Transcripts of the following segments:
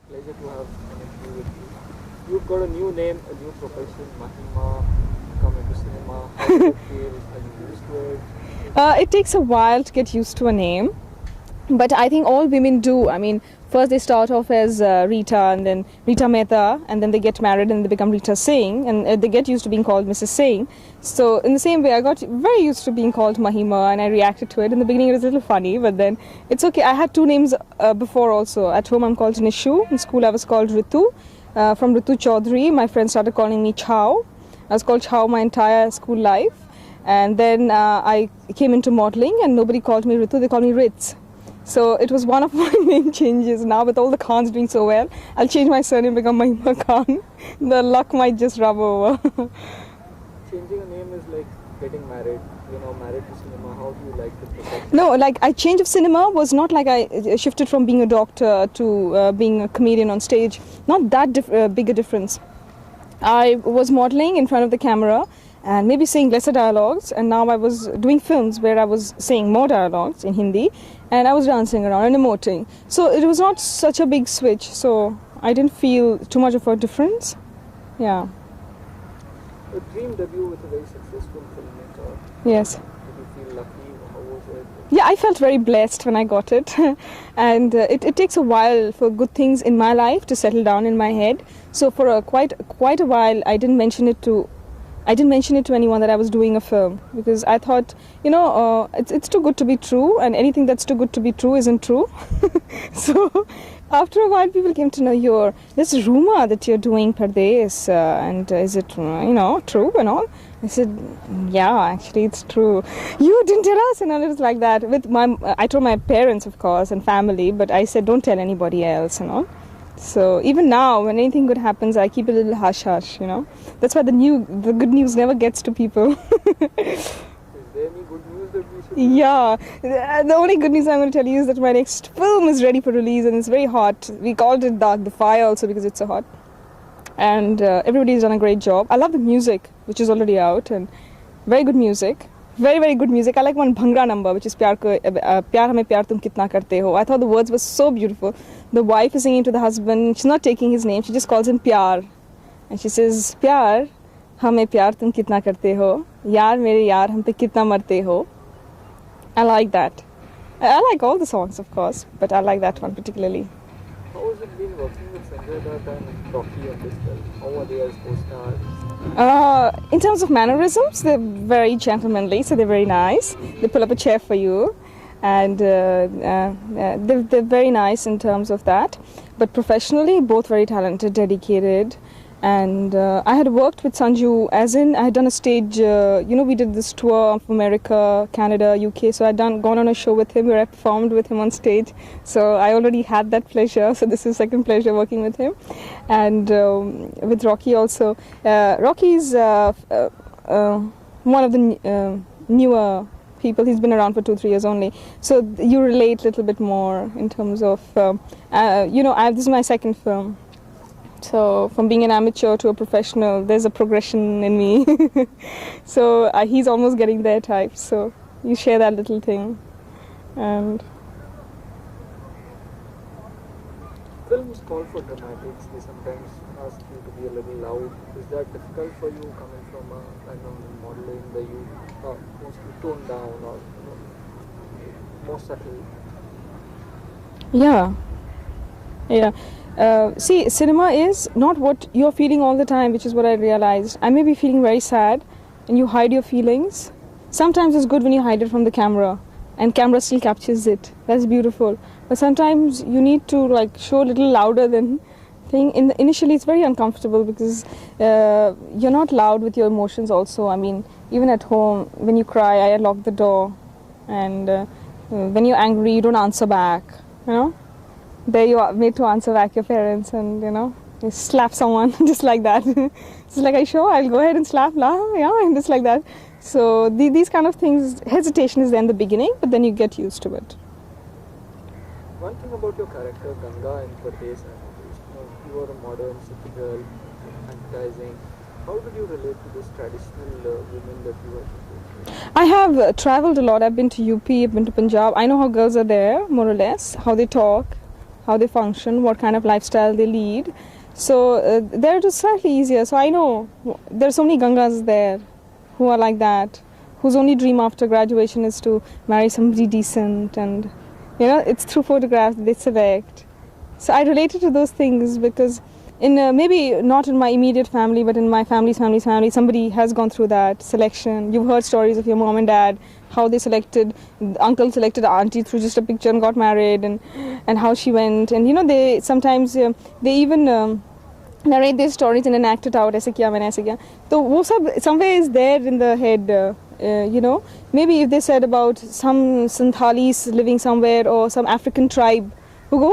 Pleasure to have an interview with you. You've got a new name, a new profession, Mahima, come into cinema. How does it feel? Are you used to it? It takes a while to get used to a name, but I think all women do. I mean, first they start off as Rita, and then Rita Mehta, and then they get married and they become Rita Singh, and they get used to being called Mrs. Singh. So in the same way, I got very used to being called Mahima, and I reacted to it. In the beginning, it was a little funny, but then it's okay. I had two names before also. At home, I'm called Nishu. In school, I was called Ritu. From Rita Chaudhry, my friends started calling me Chow. I was called Chow my entire school life. And then I came into modeling, and nobody called me Ritu, they called me Ritz. So it was one of my main changes. Now with all the Khans doing so well, I'll change my surname, become Mahima Khan. The luck might just rub over. Changing a name is like getting married. You know, married to cinema. How do you like the process? No, like I change of cinema was not like I shifted from being a doctor to being a comedian on stage. Not that big a difference. I was modeling in front of the camera and maybe saying lesser dialogues, and now I was doing films where I was saying more dialogues in Hindi, and I was dancing around and emoting. So it was not such a big switch, so I didn't feel too much of a difference. Yeah. A dream debut with a very successful filmmaker. Yes. Did you feel lucky? How was it? Yeah, I felt very blessed when I got it. And it takes a while for good things in my life to settle down in my head. So for quite a while, I didn't mention it to anyone that I was doing a film, because I thought, it's too good to be true, and anything that's too good to be true isn't true. So after a while, people came to know this rumor that you're doing Pardes, and is it true and all? I said, yeah, actually it's true. You didn't tell us, and it was like that. I told my parents, of course, and family, but I said don't tell anybody else and all. So even now, when anything good happens, I keep it a little hush-hush, That's why the good news never gets to people. Is there any good news that we should Yeah, the only good news I'm going to tell you is that my next film is ready for release, and it's very hot. We called it Daag, the fire also, because it's so hot. And everybody's done a great job. I love the music, which is already out, and very good music. Very, very good music. I like one Bhangra number, which is Pyar Hame Pyar Tum Kitna Karte Ho. I thought the words were so beautiful. The wife is singing to the husband. She's not taking his name. She just calls him Pyar. And she says, Pyar Hame Pyar Tum Kitna Karte Ho. Yaar Mere Yaar Hum Pe Kitna Marte Ho. I like that. I like all the songs, of course, but I like that one particularly. How has it been working with Sanjay Dutt and Rocky on this film? How are they as co-stars? In terms of mannerisms, they're very gentlemanly, so they're very nice. They pull up a chair for you, and they're very nice in terms of that. But professionally, both very talented, dedicated. And I had worked with Sanju, as in I had done a stage, we did this tour of America, Canada, UK, so I'd gone on a show with him where I performed with him on stage. So I already had that pleasure, so this is second pleasure working with him. And with Rocky also. Rocky's one of the newer people. He's been around for 2-3 years only. So you relate a little bit more in terms of, this is my second film. So from being an amateur to a professional, there's a progression in me. So he's almost getting there type. So you share that little thing. And films call for dramatics. They sometimes ask you to be a little loud. Is that difficult for you coming from a background in modeling where you are mostly toned down or more subtle? Yeah. See, cinema is not what you're feeling all the time, which is what I realized. I may be feeling very sad, and you hide your feelings. Sometimes it's good when you hide it from the camera, and camera still captures it. That's beautiful. But sometimes you need to show a little louder than thing. Initially, it's very uncomfortable because you're not loud with your emotions. Also, I mean, even at home, when you cry, I lock the door, and when you're angry, you don't answer back. There you are made to answer back your parents, and you slap someone just like that. It's like, I'll go ahead and slap, and just like that. So these kind of things, hesitation is there in the beginning, but then you get used to it. One thing about your character, Ganga in Pardes, you are a modern city girl, advertising. How did you relate to this traditional women that you are? I have travelled a lot. I've been to UP, I've been to Punjab. I know how girls are there, more or less, how they talk, how they function, what kind of lifestyle they lead. So there it is slightly easier. So I know there are so many Gangas there who are like that, whose only dream after graduation is to marry somebody decent, and it's through photographs they select. So I related to those things because in maybe not in my immediate family, but in my family's family, somebody has gone through that selection. You've heard stories of your mom and dad, how they selected, uncle selected auntie through just a picture and got married, and how she went. And they sometimes they even narrate their stories and then act it out. Aise kiya, maine aise kiya. So wo sab somewhere is there in the head. Maybe if they said about some Santhalis living somewhere or some African tribe who go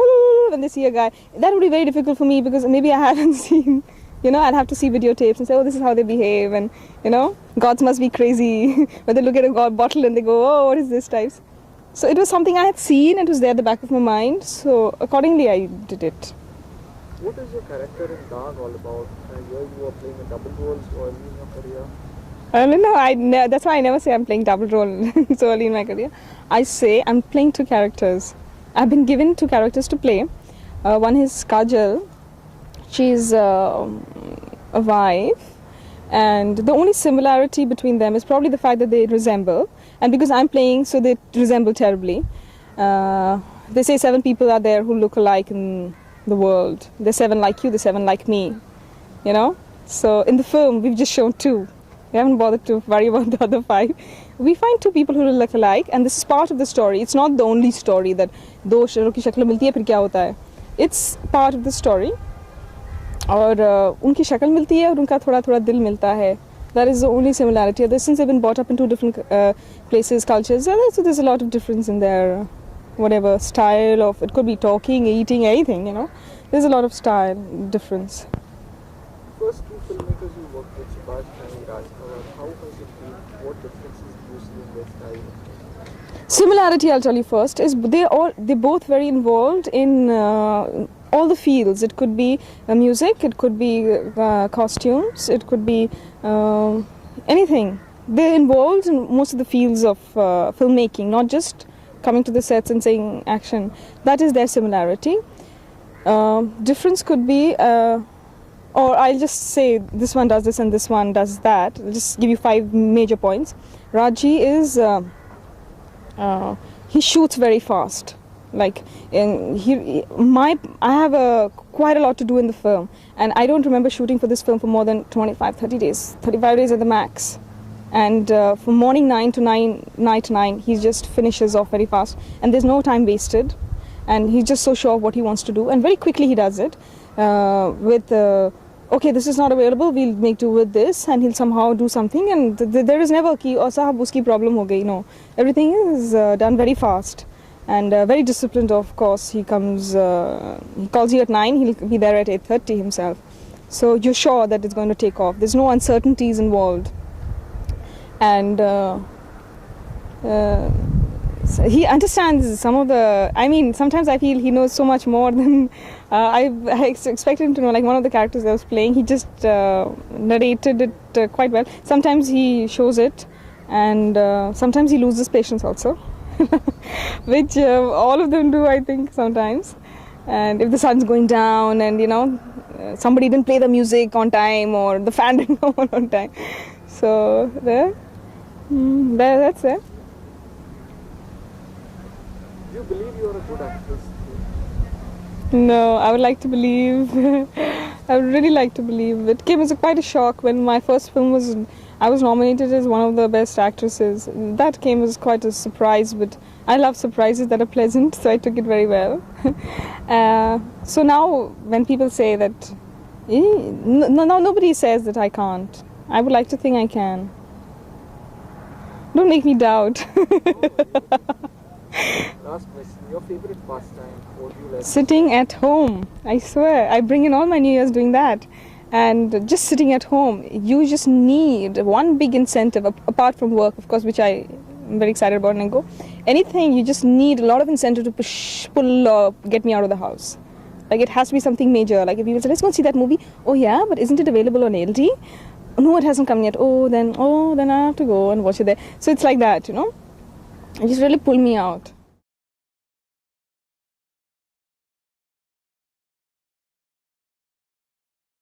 when they see a guy, that would be very difficult for me because maybe I haven't seen, I'd have to see videotapes and say, oh, this is how they behave, and gods must be crazy when they look at a god bottle and they go, oh, what is this types. So it was something I had seen, it was there at the back of my mind, so accordingly I did it. What is your character in Daag all about? Here you are playing a double roles early in your career. No, that's why I never say I'm playing double role so early in my career. I say I'm playing two characters. I've been given two characters to play. One is Kajal. She's a wife, and the only similarity between them is probably the fact that they resemble. And because I'm playing, so they resemble terribly. They say 7 people are there who look alike in the world. There's 7 like you, there's 7 like me. So in the film, we've just shown 2. We haven't bothered to worry about the other 5. We find 2 people who look alike, and this is part of the story. It's not the only story that दो शहरों की शक्ल मिलती है फिर क्या होता है. It's part of the story. और उनकी शक्ल मिलती है और उनका थोड़ा दिल मिलता है. That is the only similarity. Since they've been brought up in 2 different places, cultures, so there's a lot of difference in their whatever style of. It could be talking, eating, anything. There's a lot of style difference. First 2 filmmakers you worked with, Subhash and Raj, how has it been? What differences do you see in their style? Similarity, I'll tell you first, is they're both very involved in all the fields. It could be music, it could be costumes, it could be anything. They're involved in most of the fields of filmmaking, not just coming to the sets and saying action. That is their similarity. Difference could be, or I'll just say this one does this and this one does that. I'll just give you 5 major points. Raji is, he shoots very fast. Like, I have quite a lot to do in the film, and I don't remember shooting for this film for more than 25-30 days, 35 days at the max. And from morning 9 to night 9, he just finishes off very fast, and there's no time wasted, and he's just so sure of what he wants to do, and very quickly he does it with okay, this is not available, we'll make do with this, and he'll somehow do something, and there is never ki oh sahab uski problem ho gayi. No, everything is done very fast. And very disciplined, of course. He comes, he calls you at 9, he'll be there at 8:30 himself. So you're sure that it's going to take off. There's no uncertainties involved. And so he understands some of the, sometimes I feel he knows so much more than I expected him to know. Like one of the characters I was playing, he just narrated it quite well. Sometimes he shows it, and sometimes he loses patience also. Which all of them do, I think, sometimes. And if the sun's going down and somebody didn't play the music on time, or the fan didn't come on time, so that's it. Do you believe you are a good actress? No, I would like to believe. I would really like to believe. It came as quite a shock when my first film I was nominated as one of the best actresses. That came as quite a surprise, but I love surprises that are pleasant, so I took it very well. So now when people say that, nobody says that I can't. I would like to think I can. Don't make me doubt. Last question, your favorite pastime, what do you like? Sitting at home, I swear. I bring in all my New Year's doing that. And just sitting at home, you just need one big incentive, apart from work, of course, which I am very excited about and go. Anything, you just need a lot of incentive to pull, get me out of the house. Like it has to be something major. Like if people say, let's go and see that movie. Oh yeah, but isn't it available on LD? No, it hasn't come yet. Oh, then I have to go and watch it there. So it's like that, It just really pulled me out.